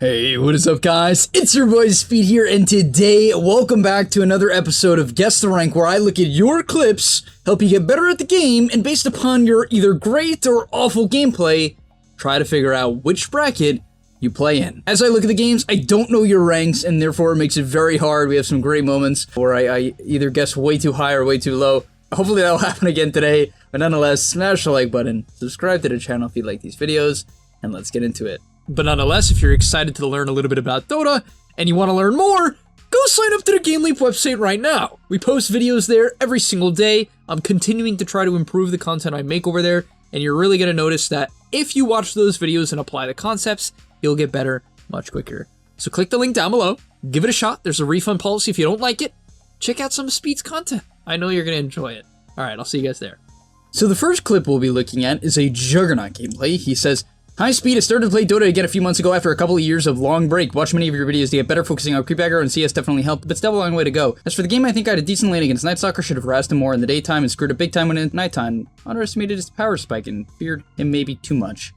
Hey, what is up guys? It's your boy Speed here, and today, welcome back to another episode of Guess the Rank, where I look at your clips, help you get better at the game, and based upon your either great or awful gameplay, try to figure out which bracket you play in. As I look at the games, I don't know your ranks, and therefore it makes it very hard. We have some great moments where I either guess way too high or way too low. Hopefully that'll happen again today, but nonetheless, smash the like button, subscribe to the channel if you like these videos, and let's get into it. But nonetheless, if you're excited to learn a little bit about Dota, and you want to learn more, go sign up to the gameleap website right now. We post videos there every single day. I'm continuing to try to improve the content I make over there, and you're really going to notice that if you watch those videos and apply the concepts, you'll get better much quicker. So click the link down below, give it a shot. There's a refund policy if you don't like it. Check out some of Speed's content. I know you're going to enjoy it. Alright, I'll see you guys there. So the first clip we'll be looking at is a Juggernaut gameplay. He says, "Hi Speed, I started to play Dota again a few months ago after a couple of years of long break. Watch many of your videos to get better, focusing on creep aggro and CS definitely helped, but still a long way to go. As for the game, I think I had a decent lane against Night Stalker, should have harassed him more in the daytime and screwed up big time when in nighttime. Underestimated his power spike and feared him maybe too much."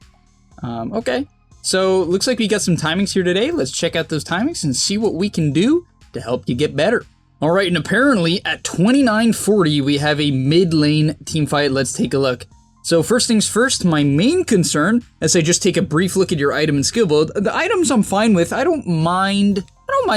Okay. So, looks like we got some timings here today. Let's check out those timings and see what we can do to help you get better. Alright, and apparently at 29:40 we have a mid lane team fight. Let's take a look. So first things first, my main concern, as I just take a brief look at your item and skill build, the items I'm fine with. I don't mind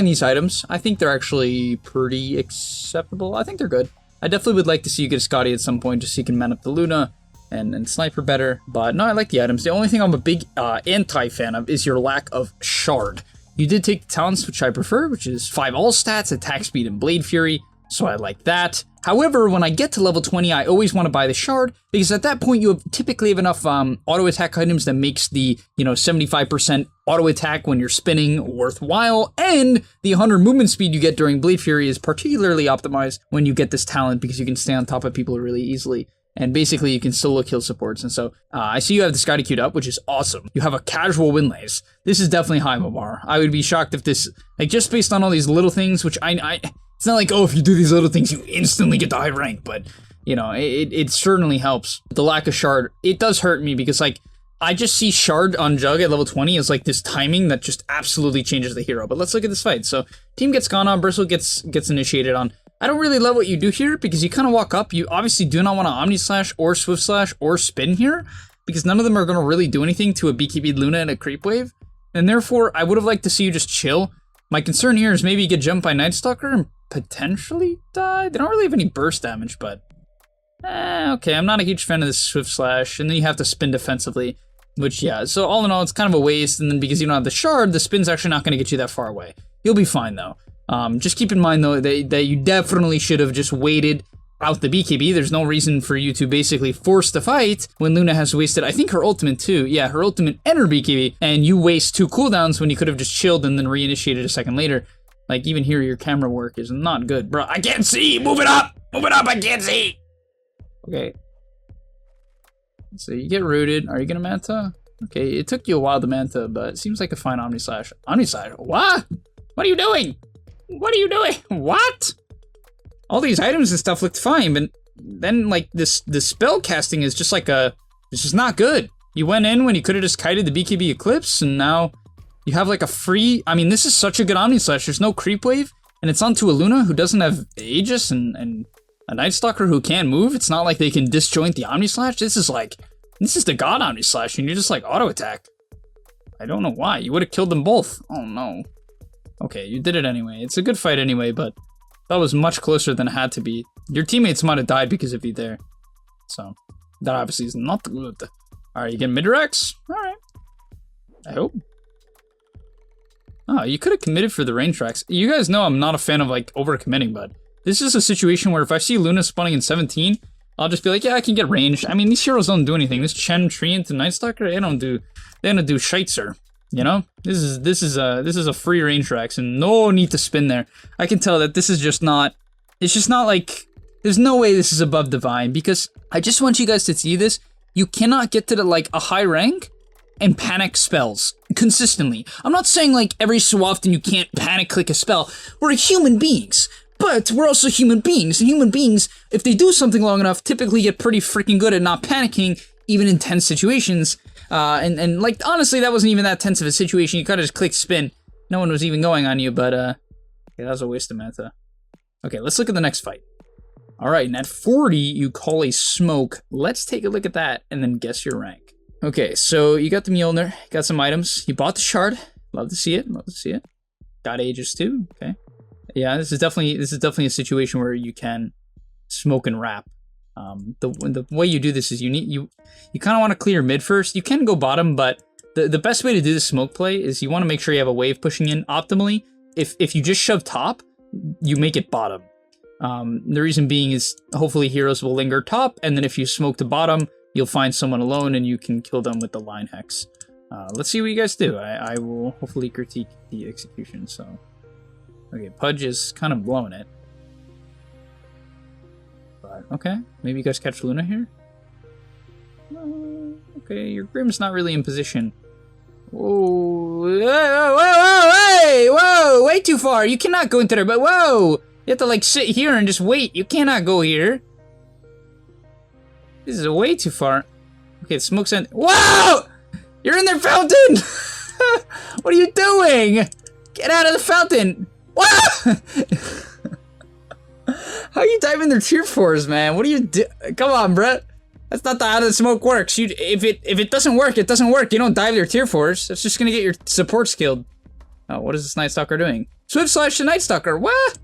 these items. I think they're actually pretty acceptable. I think they're good. I definitely would like to see you get a Scotty at some point just so you can man up the Luna and sniper better. But no, I like the items. The only thing I'm a big anti-fan of is your lack of shard. You did take the talents, which I prefer, which is 5 all stats, attack speed, and blade fury, so I like that. However, when I get to level 20, I always want to buy the shard, because at that point you typically have enough auto attack items that makes the 75% auto attack when you're spinning worthwhile, and the 100 movement speed you get during blade fury is particularly optimized when you get this talent, because you can stay on top of people really easily. And basically, you can solo kill supports. And so, I see you have the Scotty queued up, which is awesome. You have a casual win lays. This is definitely high bar. I would be shocked if this, like, just based on all these little things, which it's not like, oh, if you do these little things, you instantly get the high rank. But, it certainly helps. The lack of shard, it does hurt me because, like, I just see shard on Jug at level 20 as, like, this timing that just absolutely changes the hero. But let's look at this fight. So, team gets gone on, Bristle gets initiated on. I don't really love what you do here because you kind of walk up. You obviously do not want to Omni Slash or Swift Slash or Spin here because none of them are going to really do anything to a BKB Luna and a Creep Wave. And therefore, I would have liked to see you just chill. My concern here is maybe you get jumped by Night Stalker and potentially die. They don't really have any burst damage, but okay, I'm not a huge fan of this Swift Slash. And then you have to spin defensively, which, yeah. So all in all, it's kind of a waste. And then because you don't have the shard, the spin's actually not going to get you that far away. You'll be fine, though. Just keep in mind, though, that you definitely should have just waited out the BKB. There's no reason for you to basically force the fight when Luna has wasted, I think, her ultimate, too. Yeah, her ultimate and her BKB, and you waste 2 cooldowns when you could have just chilled and then reinitiated a second later. Like, even here, your camera work is not good. Bro, I can't see! Move it up! Move it up! I can't see! Okay. So you get rooted. Are you gonna Manta? Okay, it took you a while to Manta, but it seems like a fine Omni Slash. Omni Slash? What? What are you doing? What are you doing? What? All these items and stuff looked fine, but then, like, this spell casting is just like it's just not good. You went in when you could have just kited the BKB Eclipse, and now you have, like, a free... I mean, this is such a good Omni Slash. There's no Creep Wave, and it's onto a Luna who doesn't have Aegis and a Night Stalker who can move. It's not like they can disjoint the Omni Slash. This is the God Omni Slash, and you're just, like, auto attack. I don't know why. You would have killed them both. Oh, no. Okay, you did it anyway. It's a good fight anyway, but that was much closer than it had to be. Your teammates might have died because of you there. So, that obviously is not good. Alright, you get mid-rex? Alright. I hope. Oh, you could have committed for the range tracks. You guys know I'm not a fan of, like, over-committing, but this is a situation where if I see Luna spawning in 17, I'll just be like, yeah, I can get ranged. I mean, these heroes don't do anything. This Chen, Treant, and Night Stalker, they don't do shitzer. You know, this is a free range tracks and no need to spin there. I can tell that this is just not. It's just not like. There's no way this is above divine because I just want you guys to see this. You cannot get to a high rank and panic spells consistently. I'm not saying like every so often you can't panic click a spell. We're human beings. But we're also human beings, and human beings, if they do something long enough, typically get pretty freaking good at not panicking, even in tense situations. And like, honestly, that wasn't even that tense of a situation. You kind of just clicked spin. No one was even going on you, but, yeah, that was a waste of meta. Okay, let's look at the next fight. All right, and at 40, you call a smoke. Let's take a look at that and then guess your rank. Okay, so you got the Mjolnir, got some items. You bought the shard. Love to see it. Love to see it. Got Aegis too. Okay. Yeah, this is definitely a situation where you can smoke and wrap. The way you do this is you kind of want to clear mid first. You can go bottom, but the best way to do the smoke play is you want to make sure you have a wave pushing in optimally. If you just shove top, you make it bottom. The reason being is hopefully heroes will linger top, and then if you smoke to bottom, you'll find someone alone and you can kill them with the line hex. Let's see what you guys do. I will hopefully critique the execution. So, okay, Pudge is kind of blowing it. But okay, maybe you guys catch Luna here. Okay, your Grim's not really in position. Whoa, whoa, way too far. You cannot go into there, but whoa. You have to like sit here and just wait. You cannot go here. This is way too far. Okay, the smoke's in. Whoa! You're in their fountain! What are you doing? Get out of the fountain! Whoa! How you dive in their tier 4s, man? What do you do? Come on, bruh. That's not how the smoke works. If it doesn't work, it doesn't work. You don't dive their tier 4s. That's just gonna get your supports killed. Oh, what is this Night Stalker doing? Swift slash the Night Stalker. What?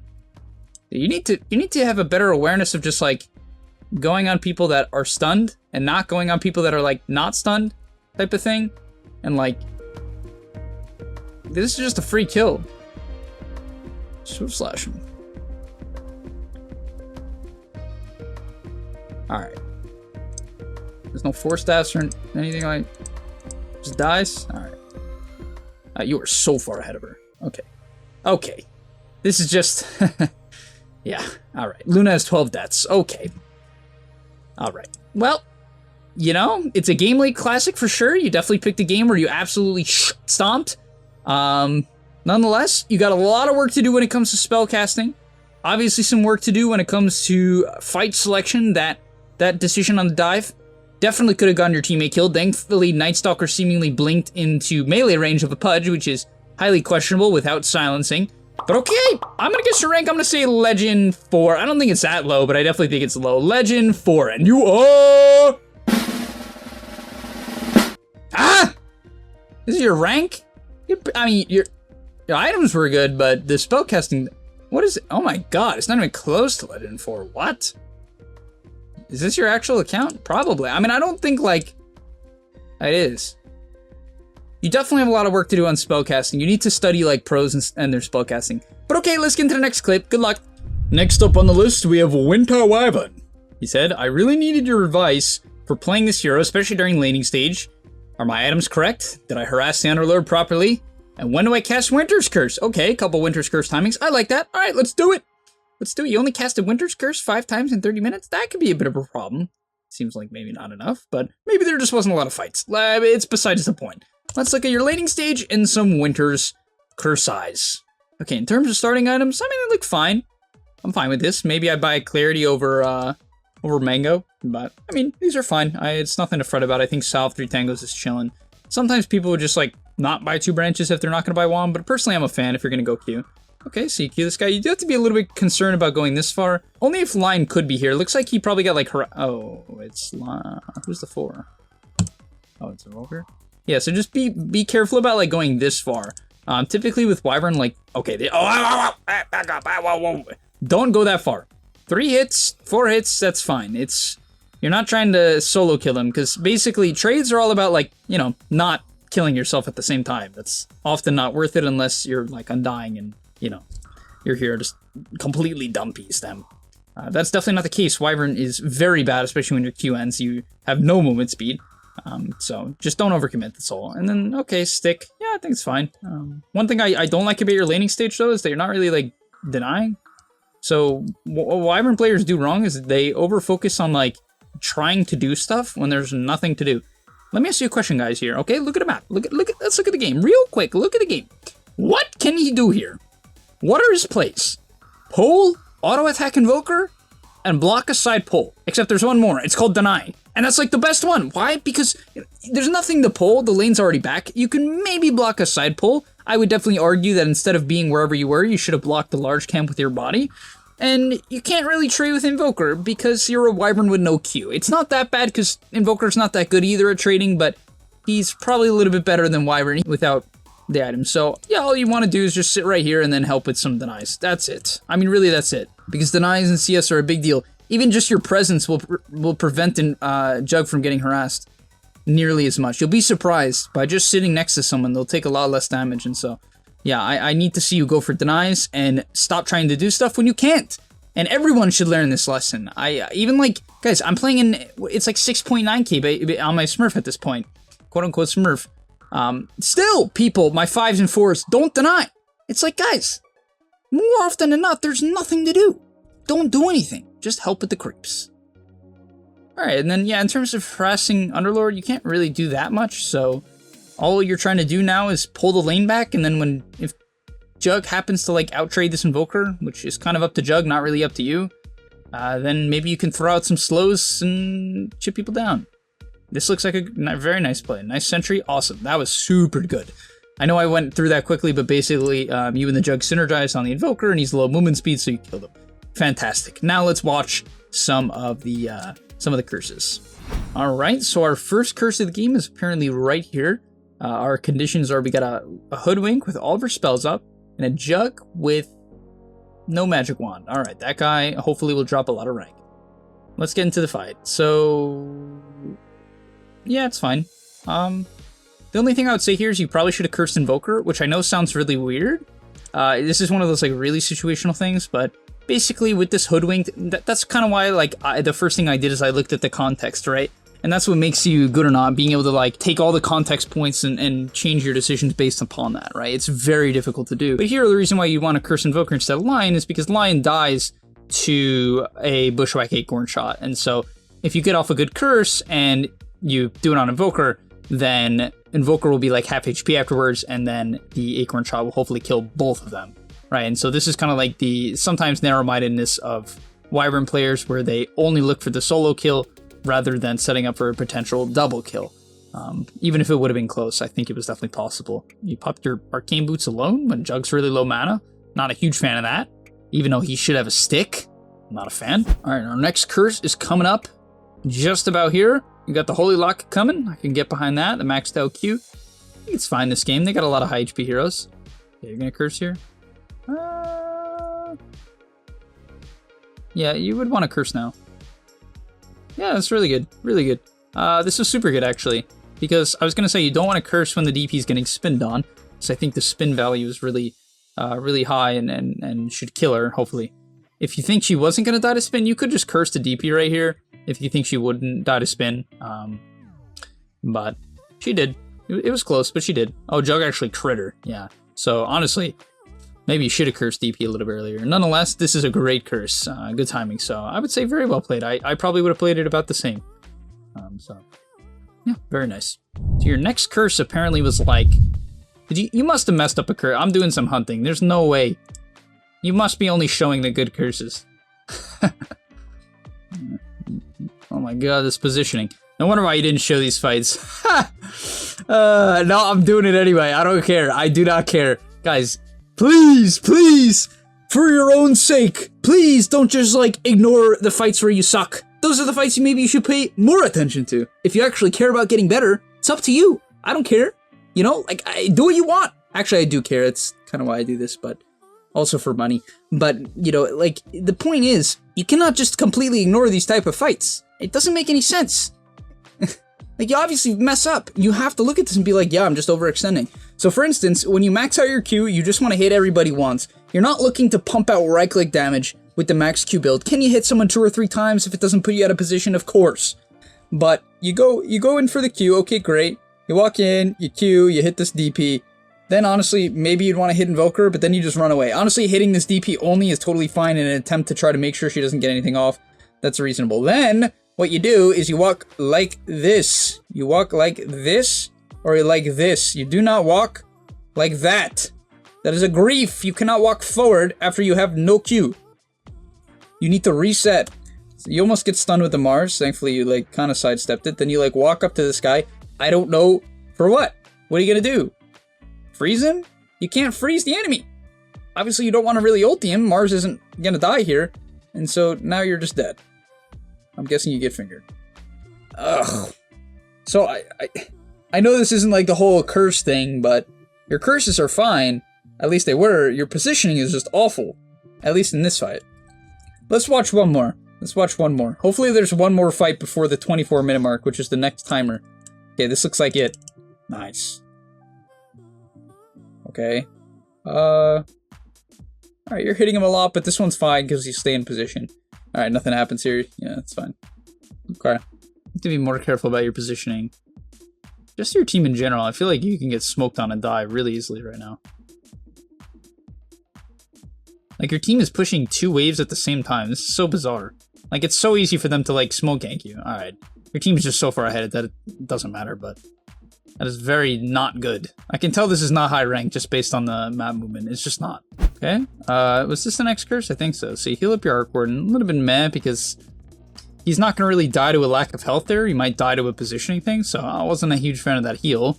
You need to have a better awareness of just like going on people that are stunned and not going on people that are like not stunned type of thing. And like, this is just a free kill. Swift slash him. Alright. There's no force stats or anything like, just dies? Alright. You are so far ahead of her. Okay. Okay. This is just, yeah. Alright. Luna has 12 deaths. Okay. Alright. Well, you know, it's a Game League classic for sure. You definitely picked a game where you absolutely stomped. Nonetheless, you got a lot of work to do when it comes to spell casting. Obviously some work to do when it comes to fight selection. That decision on the dive definitely could have gotten your teammate killed. Thankfully, Night Stalker seemingly blinked into melee range of a Pudge, which is highly questionable without silencing. But okay, I'm gonna guess your rank. I'm gonna say Legend 4. I don't think it's that low, but I definitely think it's low. Legend 4, and you are... Ah! This is your rank? I mean, your items were good, but the spellcasting... What is it? Oh my god, it's not even close to Legend 4. What? Is this your actual account? Probably. I mean, I don't think, like... It is. You definitely have a lot of work to do on spellcasting. You need to study, like, pros and their spellcasting. But okay, let's get into the next clip. Good luck. Next up on the list, we have Winter Wyvern. He said, I really needed your advice for playing this hero, especially during laning stage. Are my items correct? Did I harass the Underlord properly? And when do I cast Winter's Curse? Okay, a couple Winter's Curse timings. I like that. All right, let's do it. Let's do it. You only casted Winter's Curse 5 times in 30 minutes? That could be a bit of a problem. Seems like maybe not enough, but maybe there just wasn't a lot of fights. It's besides the point. Let's look at your laning stage and some Winter's Curse eyes. Okay, in terms of starting items, I mean, they look fine. I'm fine with this. Maybe I buy Clarity over Mango, but I mean, these are fine. It's nothing to fret about. I think Salve 3 Tangos is chilling. Sometimes people would just like not buy 2 branches if they're not gonna buy 1, but personally I'm a fan if you're gonna go Q. Okay, so you Q this guy. You do have to be a little bit concerned about going this far. Only if Line could be here. Looks like he probably got like oh, it's Line. Who's the 4? Oh, it's a Rover. Yeah, so just be careful about like going this far. Typically with Wyvern, like back up, don't go that far. 3 hits, 4 hits, that's fine. You're not trying to solo kill him, because basically trades are all about like, you know, not killing yourself at the same time. That's often not worth it unless you're like undying and, you know, you're here just completely dumpies them. That's definitely not the case. Wyvern is very bad, especially when your Q ends. You have no movement speed. So just don't overcommit, that's all. And then, okay, stick. Yeah, I think it's fine. One thing I don't like about your laning stage, though, is that you're not really, like, denying. So what Wyvern players do wrong is they overfocus on, like, trying to do stuff when there's nothing to do. Let me ask you a question, guys, here, okay? Look at the map. Let's look at the game. Real quick, look at the game. What can he do here? What are his plays? Pull, auto-attack Invoker, and block a side pull. Except there's one more. It's called Deny. And that's like the best one. Why? Because there's nothing to pull. The lane's already back. You can maybe block a side pull. I would definitely argue that instead of being wherever you were, you should have blocked the large camp with your body. And you can't really trade with Invoker because you're a Wyvern with no Q. It's not that bad because Invoker's not that good either at trading, but he's probably a little bit better than Wyvern without the item. So yeah, all you want to do is just sit right here and then help with some denies. That's it. I mean, really, that's it. Because denies in CS are a big deal. Even just your presence will prevent Jug from getting harassed nearly as much. You'll be surprised by just sitting next to someone. They'll take a lot less damage. And so, yeah, I need to see you go for denies and stop trying to do stuff when you can't. And everyone should learn this lesson. Even like, guys, I'm playing in, it's like 6.9k on my Smurf at this point. Quote unquote Smurf. Still, people, my 5s and 4s, don't deny. It's like, guys, more often than not, there's nothing to do. Don't do anything. Just help with the creeps. Alright, and then, yeah, in terms of harassing Underlord, you can't really do that much, so all you're trying to do now is pull the lane back, and then if Jug happens to, like, outtrade this Invoker, which is kind of up to Jug, not really up to you, then maybe you can throw out some slows and chip people down. This looks like a very nice play. Nice sentry, awesome. That was super good. I know I went through that quickly, but basically, you and the Jug synergized on the Invoker, and he's low movement speed, so you killed him. Fantastic. Now let's watch some of the curses. All right, so our first curse of the game is apparently right here. Our conditions are we got a Hoodwink with all of her spells up and a Jug with no magic wand. All right, that guy hopefully will drop a lot of rank. Let's get into the fight. So yeah, it's fine. The only thing I would say here is you probably should have cursed Invoker, which I know sounds really weird. This is one of those like really situational things, but basically with this Hoodwinked, that's kind of why like the first thing I did is I looked at the context, right? And that's what makes you good or not, being able to like take all the context points and change your decisions based upon that, right? It's very difficult to do. But here, the reason why you want to curse Invoker instead of Lion is because Lion dies to a Bushwhack Acorn shot. And so if you get off a good curse and you do it on Invoker, then Invoker will be like half HP afterwards, and then the Acorn shot will hopefully kill both of them. Right, and so this is kind of like the sometimes narrow-mindedness of Wyvern players where they only look for the solo kill rather than setting up for a potential double kill. Even if it would have been close, I think it was definitely possible. You popped your Arcane Boots alone when Jug's really low mana. Not a huge fan of that. Even though he should have a stick. Not a fan. Alright, our next curse is coming up just about here. You got the Holy Lock coming. I can get behind that. The maxed out Q. It's fine this game. They got a lot of high HP heroes. Okay, you're gonna curse here? Yeah, you would want to curse now. Yeah, that's really good. Really good. This is super good, actually. Because I was going to say you don't want to curse when the DP is getting spinned on. So I think the spin value is really really high and should kill her, hopefully. If you think she wasn't going to die to spin, you could just curse the DP right here. If you think she wouldn't die to spin. But she did. It was close, but she did. Oh, Jug actually crit her. Yeah. So honestly, maybe you should have cursed DP a little bit earlier. Nonetheless, this is a great curse. Good timing. So I would say very well played. I probably would have played it about the same. So yeah, very nice. So your next curse apparently was like, you must have messed up a curse. I'm doing some hunting. There's no way. You must be only showing the good curses. Oh my god, this positioning. No wonder why you didn't show these fights. No, I'm doing it anyway. I don't care. I do not care. Guys, please, please, for your own sake, please don't just, like, ignore the fights where you suck. Those are the fights maybe you should pay more attention to. If you actually care about getting better, it's up to you. I don't care. You know, like, do what you want. Actually, I do care. That's kind of why I do this, but also for money. But, you know, like, the point is, you cannot just completely ignore these type of fights. It doesn't make any sense. Like, you obviously mess up. You have to look at this and be like, yeah, I'm just overextending. So, for instance, when you max out your Q, you just want to hit everybody once. You're not looking to pump out right-click damage with the max Q build. Can you hit someone 2 or 3 times if it doesn't put you out of position? Of course. But you go in for the Q, okay, great. You walk in, you Q, you hit this DP. Then, honestly, maybe you'd want to hit Invoker, but then you just run away. Honestly, hitting this DP only is totally fine in an attempt to try to make sure she doesn't get anything off. That's reasonable. Then, what you do is you walk like this. You walk like this, or like this. You do not walk like that. That is a grief. You cannot walk forward after you have no Q. You need to reset. So you almost get stunned with the Mars. Thankfully, you like kind of sidestepped it. Then you like walk up to this guy. I don't know for what. What are you gonna do? Freeze him? You can't freeze the enemy. Obviously, you don't want to really ulti him. Mars isn't gonna die here, and so now you're just dead. I'm guessing you get fingered. Ugh. So I know this isn't like the whole curse thing, but your curses are fine. At least they were. Your positioning is just awful. At least in this fight. Let's watch one more. Let's watch one more. Hopefully there's one more fight before the 24-minute mark, which is the next timer. Okay, this looks like it. Nice. Okay. Alright, you're hitting him a lot, but this one's fine because you stay in position. Alright, nothing happens here. Yeah, that's fine. Okay. You have to be more careful about your positioning. Just your team in general. I feel like you can get smoked on and die really easily right now. Like, your team is pushing 2 waves at the same time. This is so bizarre. Like, it's so easy for them to, like, smoke gank you. Alright. Your team is just so far ahead that it doesn't matter, but that is very not good. I can tell this is not high rank just based on the map movement. It's just not. Okay. Was this the next curse? I think so. So you heal up your Arc Warden. A little bit meh because he's not going to really die to a lack of health there. He might die to a positioning thing, so I wasn't a huge fan of that heal.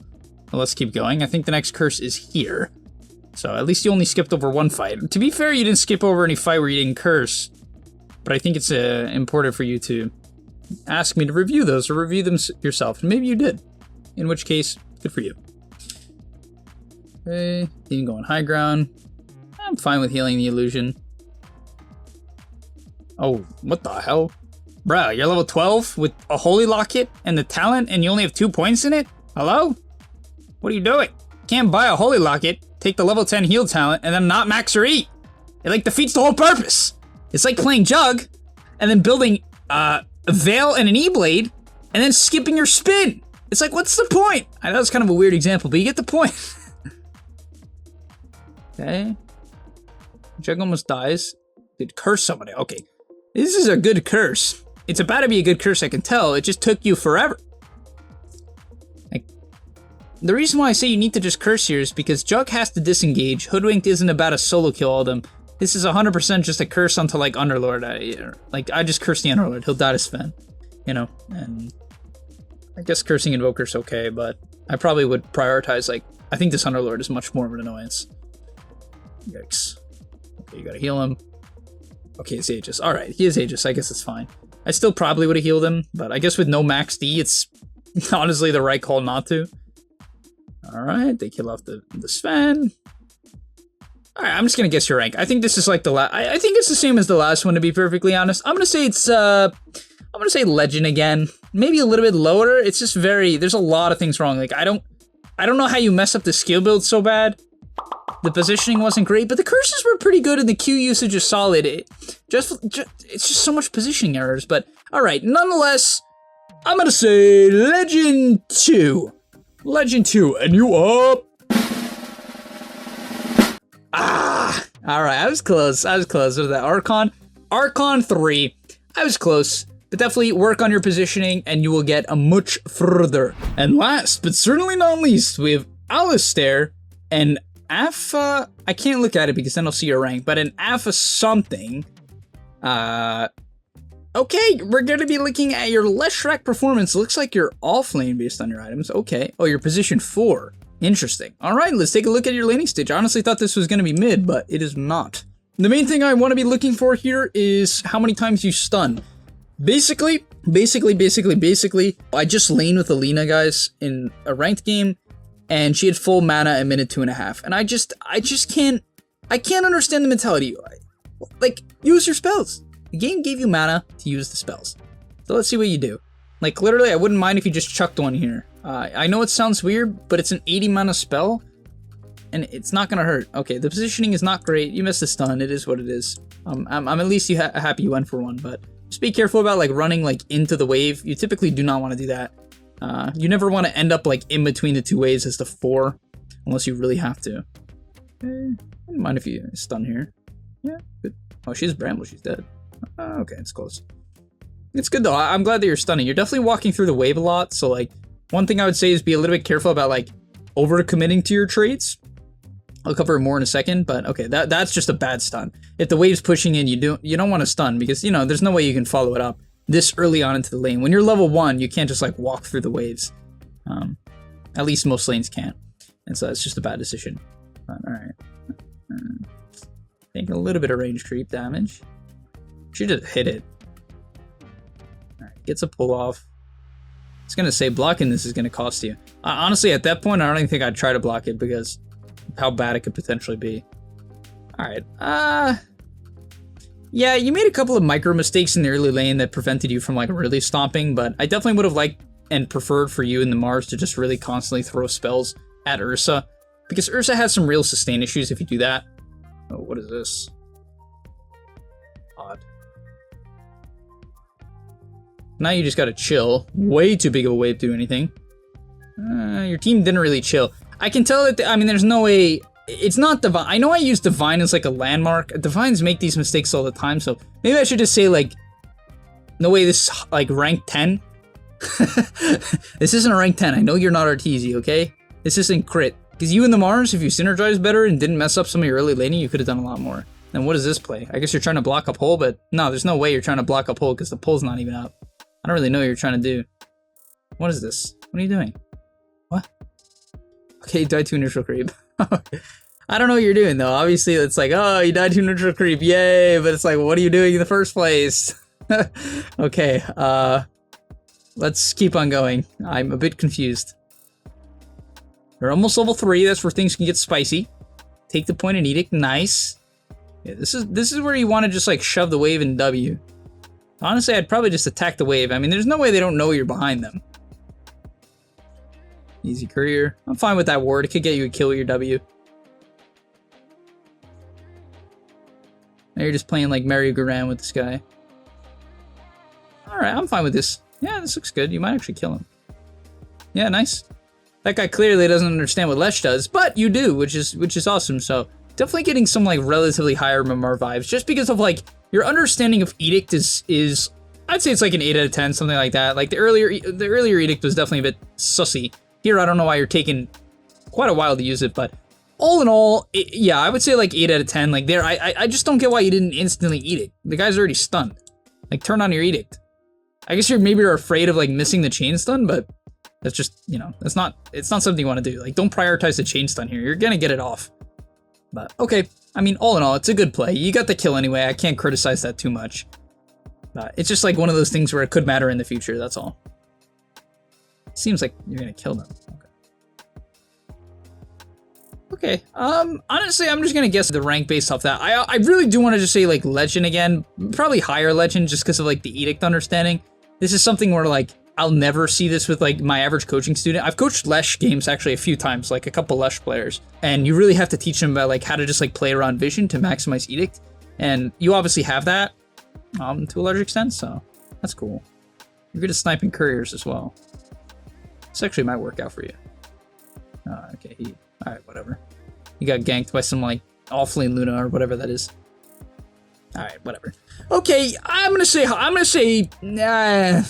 But let's keep going. I think the next curse is here. So at least you only skipped over one fight. To be fair, you didn't skip over any fight where you didn't curse. But I think it's important for you to ask me to review those or review them yourself. And maybe you did. In which case, good for you. Okay, team going high ground. I'm fine with healing the illusion. Oh, what the hell? Bruh, you're level 12 with a Holy Locket and the talent and you only have 2 points in it? Hello? What are you doing? Can't buy a Holy Locket, take the level 10 heal talent, and then not max your E. It like defeats the whole purpose. It's like playing Jug and then building a Veil and an E-Blade and then skipping your spin. It's like, what's the point? I know it's kind of a weird example, but you get the point. Okay. Jug almost dies. Did curse somebody. Okay. This is a good curse. It's about to be a good curse, I can tell. It just took you forever. Like, the reason why I say you need to just curse here is because Jug has to disengage. Hoodwinked isn't about a solo kill all them. This is 100% just a curse onto, like, Underlord. I just curse the Underlord. He'll die to Sven. You know, and I guess cursing Invoker's okay, but I probably would prioritize, like, I think this Underlord is much more of an annoyance. Yikes. Okay, you gotta heal him. Okay, it's Aegis. Alright, he is Aegis. I guess it's fine. I still probably would have healed him, but I guess with no max D, it's honestly the right call not to. Alright, they kill off the Sven. Alright, I'm just gonna guess your rank. I think this is like the last. I think it's the same as the last one, to be perfectly honest. I'm gonna say it's, I'm gonna say Legend again. Maybe a little bit lower. It's just very, there's a lot of things wrong. Like, I don't know how you mess up the skill build so bad. The positioning wasn't great, but the curses were pretty good and the Q usage is solid. It's just so much positioning errors, but alright, nonetheless, I'm gonna say Legend 2. Legend 2, and you up! Ah! Alright, I was close. What is that? Archon? Archon 3. I was close. But definitely work on your positioning and you will get a much further. And last, but certainly not least, we have Alistair and Alpha. I can't look at it because then I'll see your rank, but an Alpha something. Okay, we're gonna be looking at your Leshrac performance. Looks like you're off lane based on your items. Okay. Oh, you're position 4. Interesting. Alright, let's take a look at your laning stage. I honestly thought this was gonna be mid, but it is not. The main thing I want to be looking for here is how many times you stun. Basically, I just laned with Alina, guys, in a ranked game, and she had full mana at minute 2.5, and I just can't understand the mentality. Like, use your spells. The game gave you mana to use the spells. So let's see what you do. Like, literally, I wouldn't mind if you just chucked one here. I know it sounds weird, but it's an 80 mana spell, and it's not gonna hurt. Okay, the positioning is not great. You missed a stun. It is what it is. I'm at least happy you went for one, but just be careful about like running like into the wave. You typically do not want to do that. You never want to end up like in between the 2 waves as the 4, unless you really have to. Okay. I don't mind if you stun here. Yeah, good. Oh, she's Bramble. She's dead. Okay, it's close. It's good though. I'm glad that you're stunning. You're definitely walking through the wave a lot. So like, one thing I would say is be a little bit careful about like over committing to your traits. I'll cover it more in a second, but okay, that's just a bad stun. If the wave's pushing in, you don't want to stun because, you know, there's no way you can follow it up this early on into the lane. When you're level 1, you can't just like walk through the waves. At least most lanes can't. And so that's just a bad decision. But, all right. Taking a little bit of range creep damage. Should just hit it. All right, gets a pull off. It's going to say blocking this is going to cost you. Honestly, at that point, I don't even think I'd try to block it because how bad it could potentially be. Alright, yeah, you made a couple of micro mistakes in the early lane that prevented you from like really stomping, but I definitely would have liked and preferred for you in the Mars to just really constantly throw spells at Ursa, because Ursa has some real sustain issues if you do that. Oh, what is this? Odd. Now you just gotta chill. Way too big of a wave to do anything. Your team didn't really chill. I can tell that, I mean, there's no way, it's not Divine. I know I use Divine as like a landmark. Divines make these mistakes all the time, so maybe I should just say like, no way this is like rank 10. This isn't a rank 10. I know you're not Arteezy, okay? This isn't crit. Because you and the Mars, if you synergized better and didn't mess up some of your early laning, you could have done a lot more. Then what does this play? I guess you're trying to block up hole, but no, there's no way you're trying to block up hole because the pole's not even up. I don't really know what you're trying to do. What is this? What are you doing? What? Okay, you died to a neutral creep. I don't know what you're doing though. Obviously, it's like, oh, you died to a neutral creep, yay! But it's like, what are you doing in the first place? Okay, let's keep on going. I'm a bit confused. We're almost level 3. That's where things can get spicy. Take the point and edict. Nice. Yeah, this is where you want to just like shove the wave in W. Honestly, I'd probably just attack the wave. I mean, there's no way they don't know you're behind them. Easy courier. I'm fine with that ward. It could get you a kill with your W. Now you're just playing like merry-go-round with this guy. Alright, I'm fine with this. Yeah, this looks good. You might actually kill him. Yeah, nice. That guy clearly doesn't understand what Lesh does, but you do, which is awesome. So definitely getting some like relatively higher Mimar vibes, just because of like your understanding of Edict is I'd say it's like an 8 out of 10, something like that. Like the earlier Edict was definitely a bit sussy. Here, I don't know why you're taking quite a while to use it, but all in all, yeah, I would say like 8 out of 10. Like there, I just don't get why you didn't instantly Edict. The guy's already stunned. Like turn on your Edict. I guess you're afraid of like missing the chain stun, but that's just, you know, it's not something you want to do. Like don't prioritize the chain stun here. You're gonna get it off. But okay, I mean, all in all, it's a good play. You got the kill anyway. I can't criticize that too much. It's just like one of those things where it could matter in the future. That's all. Seems like you're gonna kill them. Okay. Honestly, I'm just gonna guess the rank based off that. I really do want to just say like legend again, probably higher legend, just because of like the edict understanding. This is something where like I'll never see this with like my average coaching student. I've coached Lesh games actually a few times, like a couple Lesh players, and you really have to teach them about like how to just like play around vision to maximize edict. And you obviously have that to a large extent, so that's cool. You're good at sniping couriers as well. This actually might work out for you. Okay, alright, whatever. You got ganked by some, like, Offlane Luna or whatever that is. Alright, whatever. Okay, I'm gonna say, nah.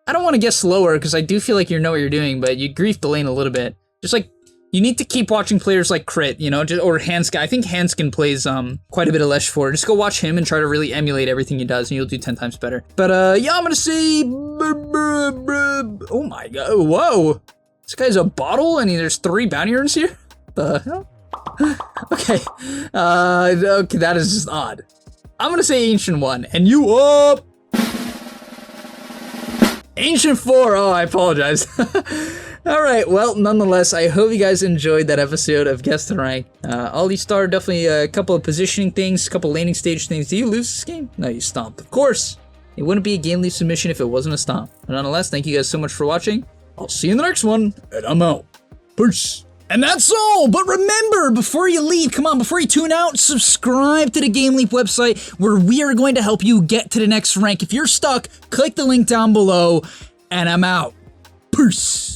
I don't want to guess slower, because I do feel like you know what you're doing, but you griefed the lane a little bit. Just, like, you need to keep watching players like Crit, you know, or Hanskin. I think Hanskin plays, quite a bit of Lesh 4. Just go watch him and try to really emulate everything he does, and you'll do 10 times better. But, yeah, I'm gonna say, oh my god, whoa. This guy's a bottle, and there's 3 bounty urns here? The hell? Okay. Okay, that is just odd. I'm gonna say Ancient 1, and you up! Ancient 4, oh, I apologize. Alright, well, nonetheless, I hope you guys enjoyed that episode of Guess the Rank. Ollie Star, definitely a couple of positioning things, a couple of laning stage things. Do you lose this game? No, you stomped. Of course! It wouldn't be a game lead submission if it wasn't a stomp. But nonetheless, thank you guys so much for watching. I'll see you in the next one, and I'm out. Peace. And that's all, but remember, before you leave, come on, before you tune out, subscribe to the GameLeap website, where we are going to help you get to the next rank. If you're stuck, click the link down below, and I'm out. Peace.